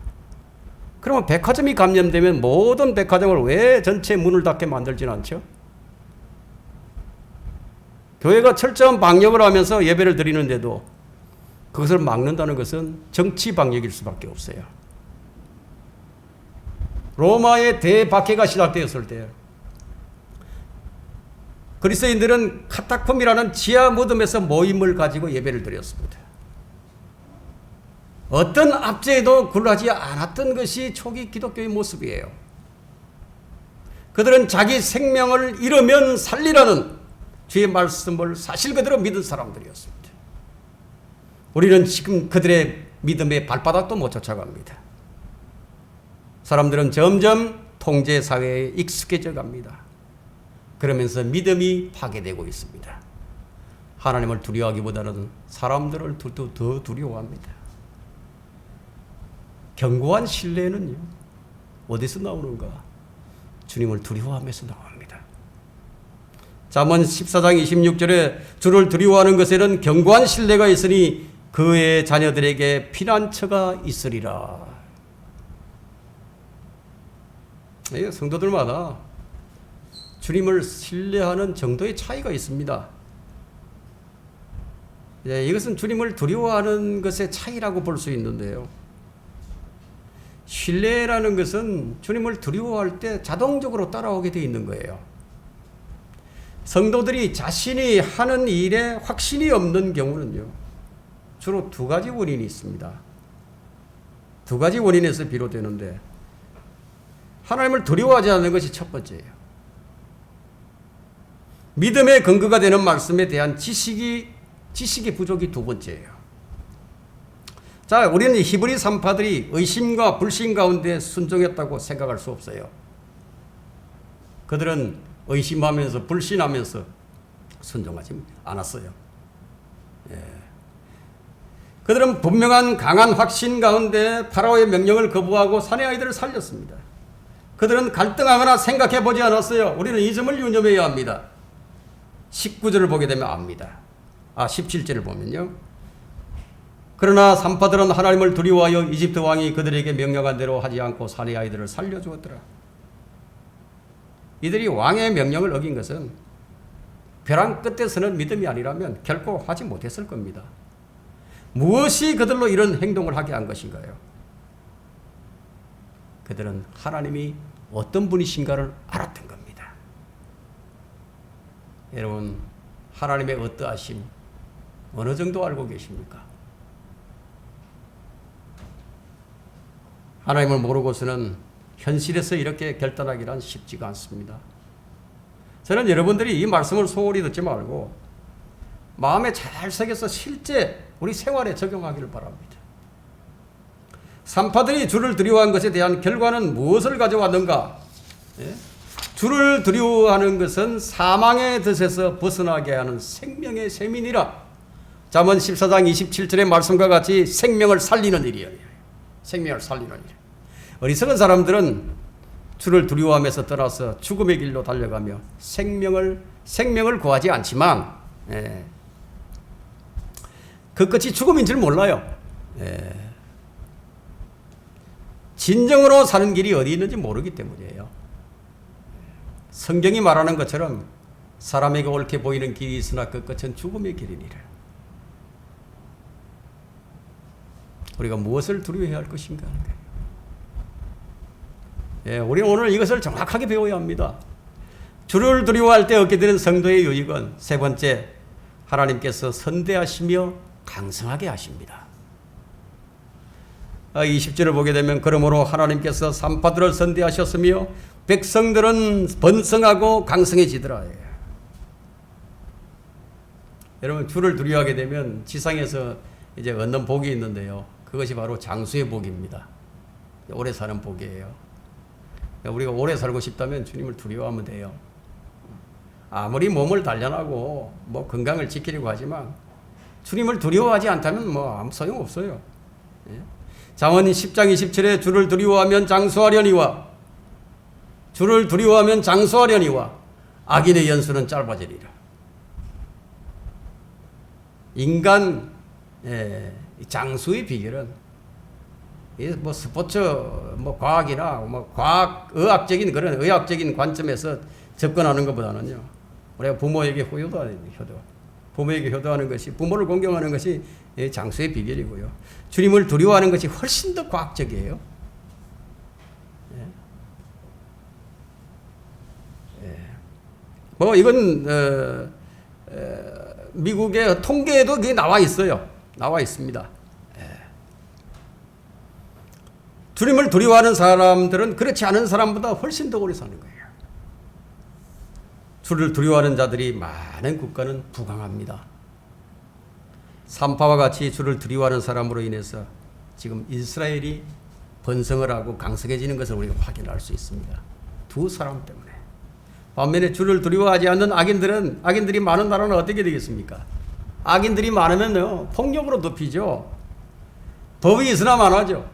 그러면 백화점이 감염되면 모든 백화점을 왜 전체 문을 닫게 만들지는 않죠? 교회가 철저한 방역을 하면서 예배를 드리는데도 그것을 막는다는 것은 정치 방역일 수밖에 없어요. 로마의 대박해가 시작되었을 때 그리스도인들은 카타콤이라는 지하 무덤에서 모임을 가지고 예배를 드렸습니다. 어떤 압제에도 굴하지 않았던 것이 초기 기독교의 모습이에요. 그들은 자기 생명을 잃으면 살리라는 주의 말씀을 사실 그대로 믿은 사람들이었습니다. 우리는 지금 그들의 믿음의 발바닥도 못 쫓아갑니다. 사람들은 점점 통제 사회에 익숙해져 갑니다. 그러면서 믿음이 파괴되고 있습니다. 하나님을 두려워하기보다는 사람들을 더 두려워합니다. 견고한 신뢰는요, 어디서 나오는가? 주님을 두려워하면서 나옵니다. 잠언 14장 26절에 주를 두려워하는 것에는 견고한 신뢰가 있으니 그의 자녀들에게 피난처가 있으리라. 성도들마다 주님을 신뢰하는 정도의 차이가 있습니다. 이것은 주님을 두려워하는 것의 차이라고 볼 수 있는데요. 신뢰라는 것은 주님을 두려워할 때 자동적으로 따라오게 되어 있는 거예요. 성도들이 자신이 하는 일에 확신이 없는 경우는요, 주로 두 가지 원인이 있습니다. 두 가지 원인에서 비롯되는데, 하나님을 두려워하지 않는 것이 첫 번째예요. 믿음의 근거가 되는 말씀에 대한 지식이 부족이 두 번째예요. 자, 우리는 히브리 산파들이 의심과 불신 가운데 순종했다고 생각할 수 없어요. 그들은 의심하면서 불신하면서 순종하지 않았어요. 그들은 분명한 강한 확신 가운데 파라오의 명령을 거부하고 사내 아이들을 살렸습니다. 그들은 갈등하거나 생각해 보지 않았어요. 우리는 이 점을 유념해야 합니다. 19절을 보게 되면 압니다. 17절을 보면요. 그러나 산파들은 하나님을 두려워하여 이집트 왕이 그들에게 명령한 대로 하지 않고 사내 아이들을 살려주었더라. 이들이 왕의 명령을 어긴 것은 벼랑 끝에서는 믿음이 아니라면 결코 하지 못했을 겁니다. 무엇이 그들로 이런 행동을 하게 한 것인가요? 그들은 하나님이 어떤 분이신가를 알았던 겁니다. 여러분, 하나님의 어떠하심 어느 정도 알고 계십니까? 하나님을 모르고서는 현실에서 이렇게 결단하기란 쉽지가 않습니다. 저는 여러분들이 이 말씀을 소홀히 듣지 말고 마음에 잘 새겨서 실제 우리 생활에 적용하기를 바랍니다. 산파들이 주를 두려워한 것에 대한 결과는 무엇을 가져왔는가? 주를 두려워하는 것은 사망의 덫에서 벗어나게 하는 생명의 셈이니라. 잠언 14장 27절의 말씀과 같이 생명을 살리는 일이에요. 생명을 살리는 일. 어리석은 사람들은 주를 두려워하면서 떠나서 죽음의 길로 달려가며 생명을 구하지 않지만 그 끝이 죽음인 줄 몰라요. 진정으로 사는 길이 어디 있는지 모르기 때문이에요. 성경이 말하는 것처럼 사람에게 옳게 보이는 길이 있으나 그 끝은 죽음의 길이니라. 우리가 무엇을 두려워해야 할 것인가 하는 거예요. 우리는 오늘 이것을 정확하게 배워야 합니다. 주를 두려워할 때 얻게 되는 성도의 유익은 세 번째, 하나님께서 선대하시며 강성하게 하십니다. 20절을 보게 되면 그러므로 하나님께서 산파들을 선대하셨으며 백성들은 번성하고 강성해지더라. 여러분, 주를 두려워하게 되면 지상에서 이제 얻는 복이 있는데요. 그것이 바로 장수의 복입니다. 오래 사는 복이에요. 우리가 오래 살고 싶다면 주님을 두려워하면 돼요. 아무리 몸을 단련하고 뭐 건강을 지키려고 하지만 주님을 두려워하지 않다면 뭐 아무 소용없어요. 예? 잠언 10장 27에 주를 두려워하면 장수하려니와 주를 두려워하면 장수하려니와 악인의 연수는 짧아지리라. 인간 장수의 비결은 뭐 스포츠, 뭐 과학이나 뭐 의학적인 그런 의학적인 관점에서 접근하는 것보다는요, 우리가 부모에게 부모에게 효도하는 것이, 부모를 공경하는 것이 장수의 비결이고요. 주님을 두려워하는 것이 훨씬 더 과학적이에요. 뭐 이건 미국의 통계에도 그게 나와 있어요. 나와 있습니다. 주님을 두려워하는 사람들은 그렇지 않은 사람보다 훨씬 더 오래 사는 거예요. 주를 두려워하는 자들이 많은 국가는 부강합니다. 산파와 같이 주를 두려워하는 사람으로 인해서 지금 이스라엘이 번성을 하고 강성해지는 것을 우리가 확인할 수 있습니다. 두 사람 때문에. 반면에 주를 두려워하지 않는 악인들이 많은 나라는 어떻게 되겠습니까? 악인들이 많으면요, 폭력으로 덮이죠. 법이 있으나 마나죠.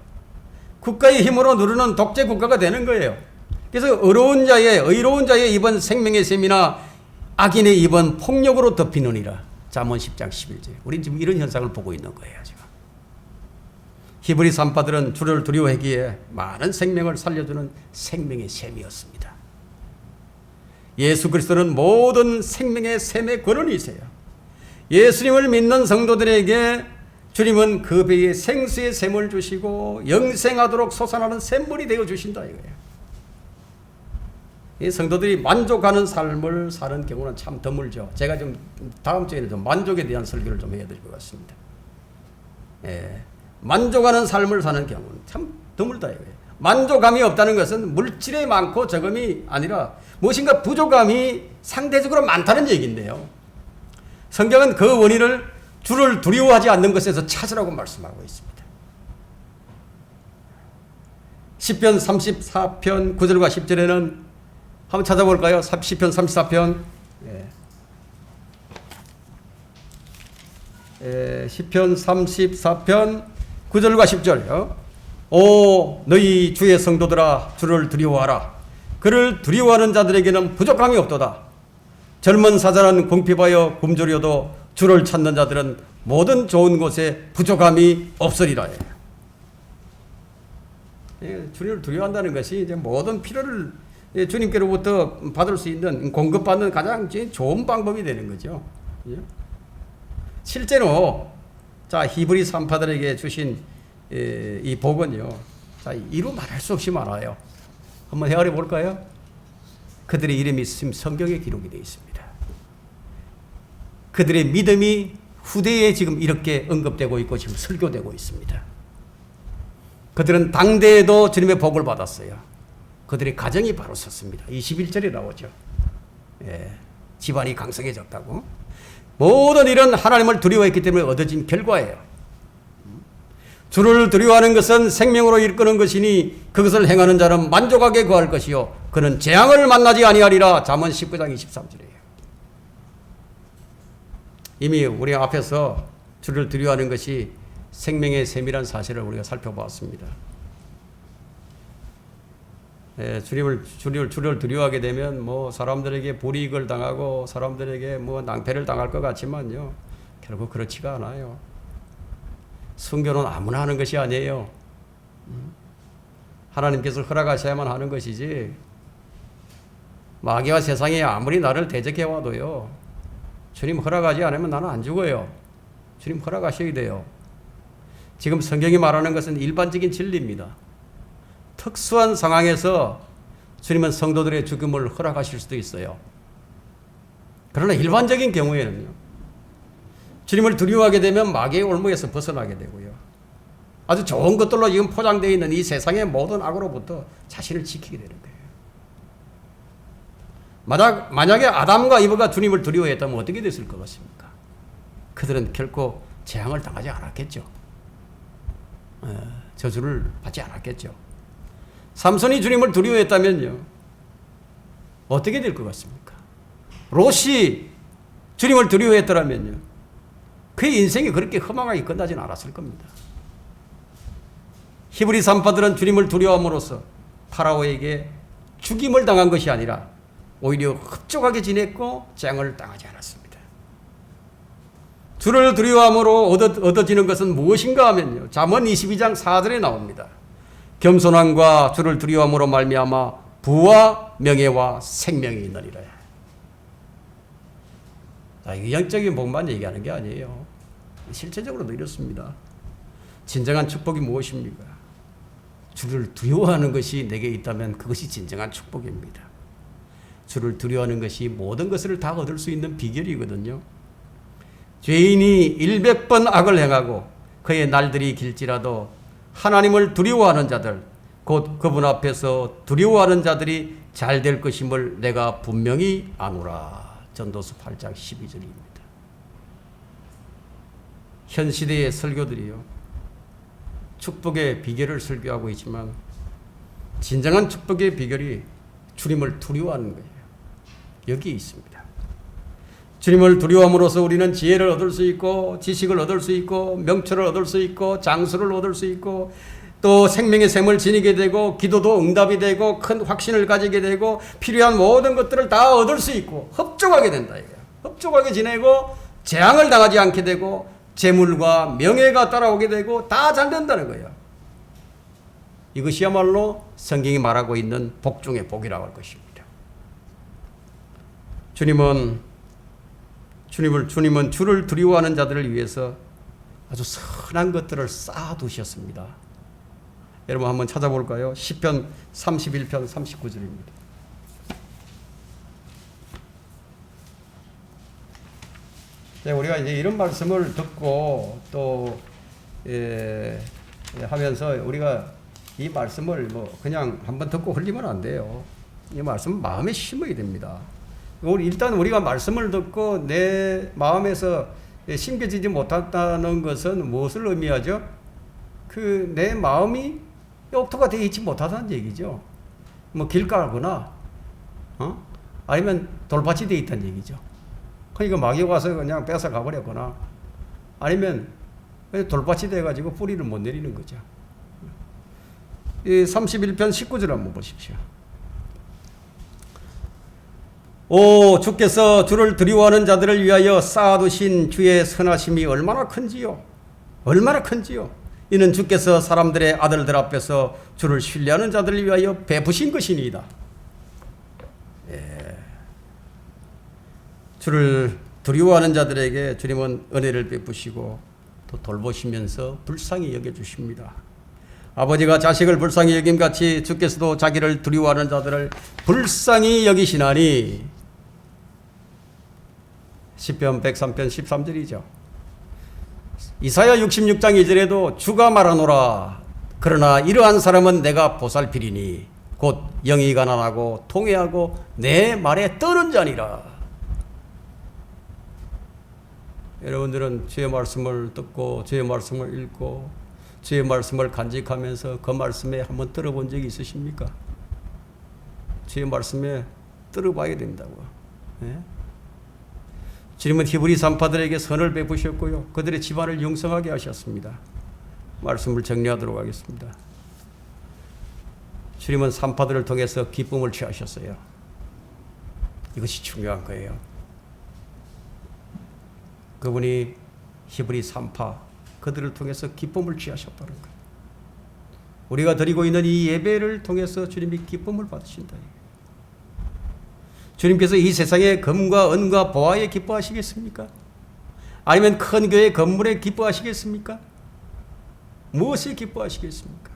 국가의 힘으로 누르는 독재 국가가 되는 거예요. 그래서 의로운 자의 입은 생명의 셈이나 악인의 입은 폭력으로 덮이느니라. 잠언 10장 11절. 우리는 지금 이런 현상을 보고 있는 거예요. 지금. 히브리 산파들은 주를 두려워하기에 많은 생명을 살려주는 생명의 셈이었습니다. 예수 그리스도는 모든 생명의 셈의 권원이세요. 예수님을 믿는 성도들에게 주님은 그 배에 생수의 샘을 주시고 영생하도록 솟아나는 샘물이 되어 주신다 이거예요. 이 성도들이 만족하는 삶을 사는 경우는 참 드물죠. 제가 좀 다음 주에는 좀 만족에 대한 설교를 좀 해야 될 것 같습니다. 만족하는 삶을 사는 경우는 참 드물다 이거예요. 만족감이 없다는 것은 물질에 많고 적음이 아니라 무엇인가 부족함이 상대적으로 많다는 얘기인데요. 성경은 그 원인을 주를 두려워하지 않는 것에서 찾으라고 말씀하고 있습니다. 시편 34편 9절과 10절에는 한번 찾아볼까요? 시편 34편. 시편 34편 9절과 10절. 오 너희 주의 성도들아 주를 두려워하라. 그를 두려워하는 자들에게는 부족함이 없도다. 젊은 사자는 궁핍하여 굶주려도 주를 찾는 자들은 모든 좋은 곳에 부족함이 없으리라. 주님을 두려워한다는 것이 이제 모든 필요를 주님께로부터 받을 수 있는 공급받는 가장 좋은 방법이 되는 거죠. 실제로 자 히브리 산파들에게 주신 이 복은요, 자 이루 말할 수 없이 많아요. 한번 헤아려 볼까요? 그들의 이름이 성경에 기록이 되어 있습니다. 그들의 믿음이 후대에 지금 이렇게 언급되고 있고 지금 설교되고 있습니다. 그들은 당대에도 주님의 복을 받았어요. 그들의 가정이 바로 섰습니다. 21절에 나오죠. 집안이 강성해졌다고. 모든 일은 하나님을 두려워했기 때문에 얻어진 결과예요. 주를 두려워하는 것은 생명으로 이끄는 것이니 그것을 행하는 자는 만족하게 거할 것이요 그는 재앙을 만나지 아니하리라. 잠언 19장 23절이에요. 이미 우리 앞에서 주를 두려워하는 것이 생명의 셈이라는 사실을 우리가 살펴보았습니다. 주를 두려워하게 되면 뭐 사람들에게 불이익을 당하고 사람들에게 뭐 낭패를 당할 것 같지만요, 결국 그렇지가 않아요. 순교는 아무나 하는 것이 아니에요. 하나님께서 허락하셔야만 하는 것이지, 마귀와 세상이 아무리 나를 대적해와도요, 주님 허락하지 않으면 나는 안 죽어요. 주님 허락하셔야 돼요. 지금 성경이 말하는 것은 일반적인 진리입니다. 특수한 상황에서 주님은 성도들의 죽음을 허락하실 수도 있어요. 그러나 일반적인 경우에는요, 주님을 두려워하게 되면 마귀의 올무에서 벗어나게 되고요, 아주 좋은 것들로 지금 포장되어 있는 이 세상의 모든 악으로부터 자신을 지키게 되는 거예요. 만약에 아담과 이브가 주님을 두려워했다면 어떻게 됐을 것 같습니까? 그들은 결코 재앙을 당하지 않았겠죠. 저주를 받지 않았겠죠. 삼손이 주님을 두려워했다면요, 어떻게 될 것 같습니까? 롯이 주님을 두려워했더라면요, 그의 인생이 그렇게 허망하게 끝나지는 않았을 겁니다. 히브리 산파들은 주님을 두려워함으로써 파라오에게 죽임을 당한 것이 아니라 오히려 흡족하게 지냈고 재앙을 당하지 않았습니다. 주를 두려워함으로 얻어지는 것은 무엇인가 하면요, 잠언 22장 4절에 나옵니다. 겸손함과 주를 두려워함으로 말미암아 부와 명예와 생명이 있느니라. 의학적인 복만 얘기하는 게 아니에요. 실제적으로도 이렇습니다. 진정한 축복이 무엇입니까? 주를 두려워하는 것이 내게 있다면 그것이 진정한 축복입니다. 주를 두려워하는 것이 모든 것을 다 얻을 수 있는 비결이거든요. 죄인이 100번 악을 행하고 그의 날들이 길지라도 하나님을 두려워하는 자들, 곧 그분 앞에서 두려워하는 자들이 잘 될 것임을 내가 분명히 아노라. 전도서 8장 12절입니다. 현 시대의 설교들이요, 축복의 비결을 설교하고 있지만 진정한 축복의 비결이 주님을 두려워하는 거예요. 여기 있습니다. 주님을 두려워함으로써 우리는 지혜를 얻을 수 있고, 지식을 얻을 수 있고, 명철을 얻을 수 있고, 장수를 얻을 수 있고, 또 생명의 샘을 지니게 되고, 기도도 응답이 되고, 큰 확신을 가지게 되고, 필요한 모든 것들을 다 얻을 수 있고, 흡족하게 된다 이거예요. 흡족하게 지내고 재앙을 당하지 않게 되고, 재물과 명예가 따라오게 되고, 다 잘 된다는 거예요. 이것이야말로 성경이 말하고 있는 복 중의 복이라고 할 것입니다. 주님은 주를 두려워하는 자들을 위해서 아주 선한 것들을 쌓아두셨습니다. 여러분 한번 찾아볼까요? 시편 31편 39절입니다. 우리가 이제 이런 말씀을 듣고 또 하면서 우리가 이 말씀을 뭐 그냥 한번 듣고 흘리면 안 돼요. 이 말씀은 마음에 심어야 됩니다. 일단 우리가 말씀을 듣고 내 마음에서 심겨지지 못한다는 것은 무엇을 의미하죠? 내 마음이 옥토가 되어 있지 못하다는 얘기죠. 뭐 길가거나 아니면 돌밭이 되어 있다는 얘기죠. 그러니까 마귀 와서 그냥 뺏어 가버렸거나 아니면 돌밭이 돼가지고 뿌리를 못 내리는 거죠. 이 31편 19절 한번 보십시오. 오, 주께서 주를 두려워하는 자들을 위하여 쌓아두신 주의 선하심이 얼마나 큰지요. 얼마나 큰지요. 이는 주께서 사람들의 아들들 앞에서 주를 신뢰하는 자들을 위하여 베푸신 것이니이다. 주를 두려워하는 자들에게 주님은 은혜를 베푸시고 또 돌보시면서 불쌍히 여겨주십니다. 아버지가 자식을 불쌍히 여김같이 주께서도 자기를 두려워하는 자들을 불쌍히 여기시나니. 시편 103편 13절이죠. 이사야 66장 2절에도 주가 말하노라. 그러나 이러한 사람은 내가 보살피리니 곧 영이 가난하고 통회하고 내 말에 떠는 자니라. 여러분들은 주의 말씀을 듣고 주의 말씀을 읽고 주의 말씀을 간직하면서 그 말씀에 한번 들어본 적이 있으십니까? 주의 말씀에 들어봐야 된다고. 네? 주님은 히브리 산파들에게 선을 베푸셨고요, 그들의 집안을 영성하게 하셨습니다. 말씀을 정리하도록 하겠습니다. 주님은 산파들을 통해서 기쁨을 취하셨어요. 이것이 중요한 거예요. 그분이 히브리 산파 그들을 통해서 기쁨을 취하셨다는 거예요. 우리가 드리고 있는 이 예배를 통해서 주님이 기쁨을 받으신다. 주님께서 이 세상의 금과 은과 보화에 기뻐하시겠습니까? 아니면 큰 교회 건물에 기뻐하시겠습니까? 무엇에 기뻐하시겠습니까?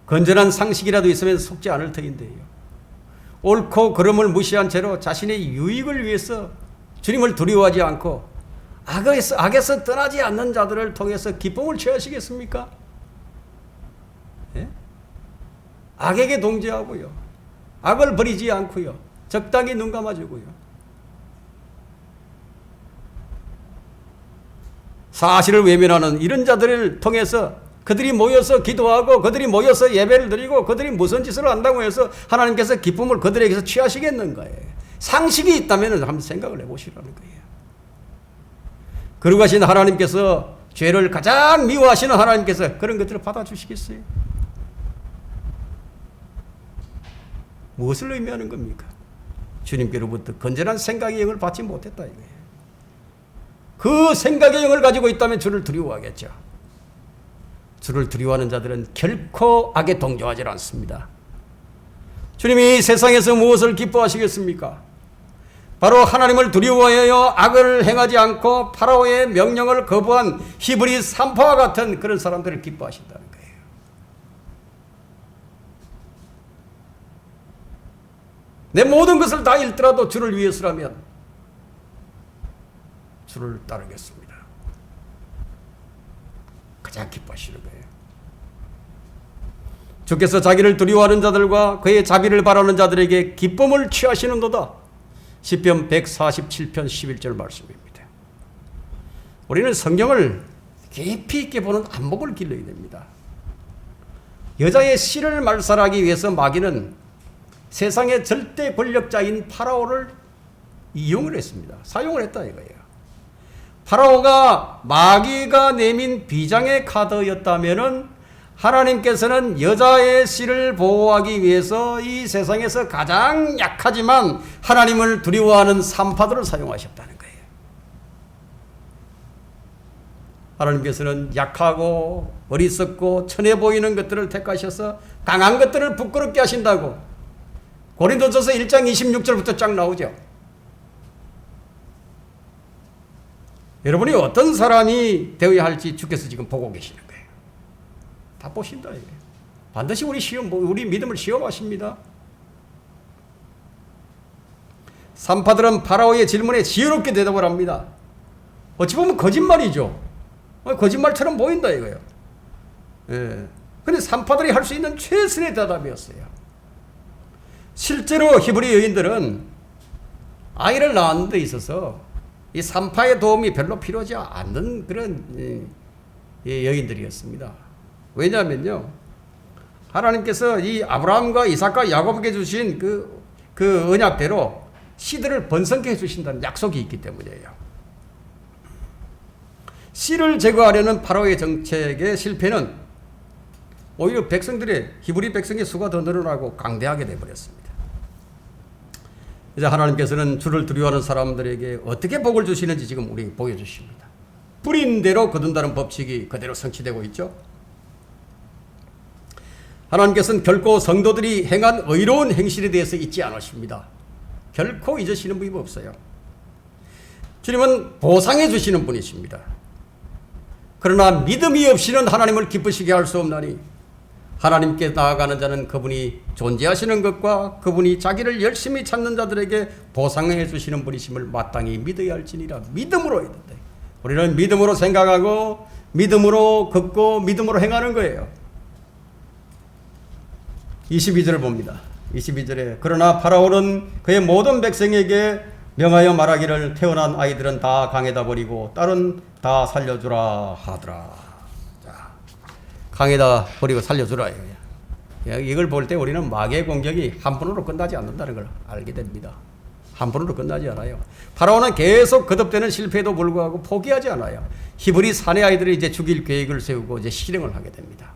건전한 상식이라도 있으면 속지 않을 터인데요. 옳고 그름을 무시한 채로 자신의 유익을 위해서 주님을 두려워하지 않고 악에서 떠나지 않는 자들을 통해서 기쁨을 취하시겠습니까? 예? 악에게 동조하고요, 악을 버리지 않고요, 적당히 눈 감아주고요, 사실을 외면하는 이런 자들을 통해서 그들이 모여서 기도하고 그들이 모여서 예배를 드리고 그들이 무슨 짓을 한다고 해서 하나님께서 기쁨을 그들에게서 취하시겠는가요? 상식이 있다면 한번 생각을 해보시라는 거예요. 거룩하신 하나님께서 죄를 가장 미워하시는 하나님께서 그런 것들을 받아주시겠어요? 무엇을 의미하는 겁니까? 주님께로부터 건전한 생각의 영을 받지 못했다 이거예요. 그 생각의 영을 가지고 있다면 주를 두려워하겠죠. 주를 두려워하는 자들은 결코 악에 동조하지 않습니다. 주님이 세상에서 무엇을 기뻐하시겠습니까? 바로 하나님을 두려워하여 악을 행하지 않고 파라오의 명령을 거부한 히브리 산파와 같은 그런 사람들을 기뻐하신다는 거예요. 내 모든 것을 다 잃더라도 주를 위해서라면 주를 따르겠습니다. 가장 기뻐하시는 거예요. 주께서 자기를 두려워하는 자들과 그의 자비를 바라는 자들에게 기쁨을 취하시는도다. 시편 147편 11절 말씀입니다. 우리는 성경을 깊이 있게 보는 안목을 길러야 됩니다. 여자의 씨를 말살하기 위해서 마귀는 세상의 절대 권력자인 파라오를 이용을 했습니다. 사용을 했다 이거예요. 파라오가 마귀가 내민 비장의 카드였다면은 하나님께서는 여자의 씨를 보호하기 위해서 이 세상에서 가장 약하지만 하나님을 두려워하는 산파들을 사용하셨다는 거예요. 하나님께서는 약하고 어리석고 천해 보이는 것들을 택하셔서 강한 것들을 부끄럽게 하신다고 고린도전서 1장 26절부터 쫙 나오죠. 여러분이 어떤 사람이 되어야 할지 주께서 지금 보고 계시는 거예요. 다 보신다 이거예요. 반드시 우리 믿음을 시험하십니다. 산파들은 파라오의 질문에 지혜롭게 대답을 합니다. 어찌 보면 거짓말이죠. 거짓말처럼 보인다 이거예요. 예. 근데 산파들이 할 수 있는 최선의 대답이었어요. 실제로 히브리 여인들은 아이를 낳는 데 있어서 이 산파의 도움이 별로 필요하지 않는 그런 여인들이었습니다. 왜냐하면요, 하나님께서 이 아브라함과 이삭과 야곱에게 주신 그 언약대로 씨들을 번성케 해주신다는 약속이 있기 때문이에요. 씨를 제거하려는 파라오의 정책의 실패는 오히려 히브리 백성의 수가 더 늘어나고 강대하게 되어버렸습니다. 이제 하나님께서는 주를 두려워하는 사람들에게 어떻게 복을 주시는지 지금 우리에게 보여주십니다. 뿌린 대로 거둔다는 법칙이 그대로 성취되고 있죠. 하나님께서는 결코 성도들이 행한 의로운 행실에 대해서 잊지 않으십니다. 결코 잊으시는 분이 없어요. 주님은 보상해 주시는 분이십니다. 그러나 믿음이 없이는 하나님을 기쁘시게 할 수 없나니 하나님께 나아가는 자는 그분이 존재하시는 것과 그분이 자기를 열심히 찾는 자들에게 보상해 주시는 분이심을 마땅히 믿어야 할지니라. 믿음으로 해야 된다. 우리는 믿음으로 생각하고 믿음으로 걷고 믿음으로 행하는 거예요. 22절을 봅니다. 22절에 그러나 파라오는 그의 모든 백성에게 명하여 말하기를 태어난 아이들은 다 강에다 버리고 딸은 다 살려주라 하더라. 강에다 버리고 살려주라. 이걸 볼 때 우리는 마귀의 공격이 한 번으로 끝나지 않는다는 걸 알게 됩니다. 한 번으로 끝나지 않아요. 파라오는 계속 거듭되는 실패에도 불구하고 포기하지 않아요. 히브리 사내 아이들을 이제 죽일 계획을 세우고 이제 실행을 하게 됩니다.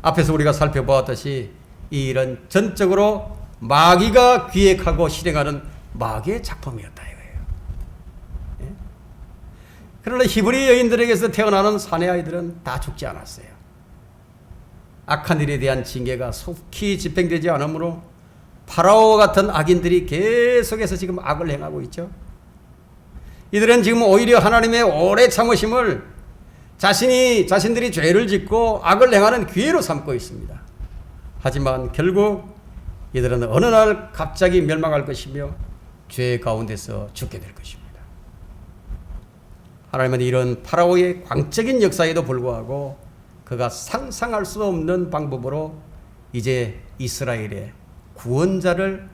앞에서 우리가 살펴보았듯이 이 일은 전적으로 마귀가 기획하고 실행하는 마귀의 작품이었다 이거예요. 예? 그러나 히브리 여인들에게서 태어나는 사내 아이들은 다 죽지 않았어요. 악한 일에 대한 징계가 속히 집행되지 않으므로 파라오 같은 악인들이 계속해서 지금 악을 행하고 있죠. 이들은 지금 오히려 하나님의 오래 참으심을 자신들이 죄를 짓고 악을 행하는 기회로 삼고 있습니다. 하지만 결국 이들은 어느 날 갑자기 멸망할 것이며 죄 가운데서 죽게 될 것입니다. 하나님은 이런 파라오의 광적인 역사에도 불구하고 그가 상상할 수 없는 방법으로 이제 이스라엘의 구원자를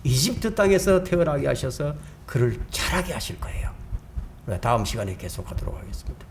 이집트 땅에서 태어나게 하셔서 그를 자라게 하실 거예요. 다음 시간에 계속하도록 하겠습니다.